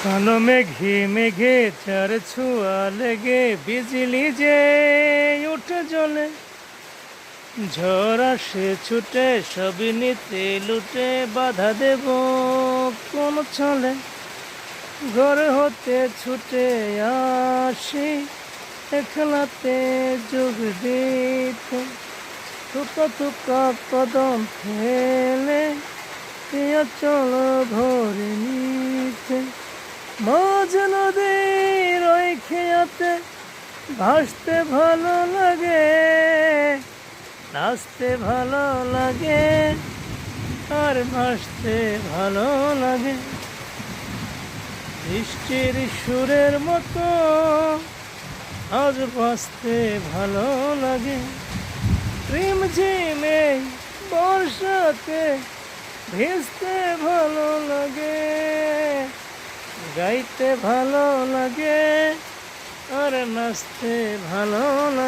কালো মেঘে মেঘে চার ছোঁয়া লেগে বিজলি যে উঠে জ্বলে, ঝড় আসে ছুটে সবই নিতে লুটে, বাধা দেব কোন ছলে। ঘর হতে ছুটে আসি একলাতে যোগ দিতে, থুকা থুকা কদম ফেলে চল ভরে নিতে। মাঝ নদীর ওই খেয়াতে ভাসতে ভালো লাগে, নাচতে ভালো লাগে, আর ভাসতে ভালো লাগে। বৃষ্টির সুরের মতো আজ বাঁচতে ভালো লাগে। রিমঝিমে বর্ষাতে ভিজতে ভালো লাগে, গাইতে ভালো লাগে, আর নাচতে ভালো লাগে।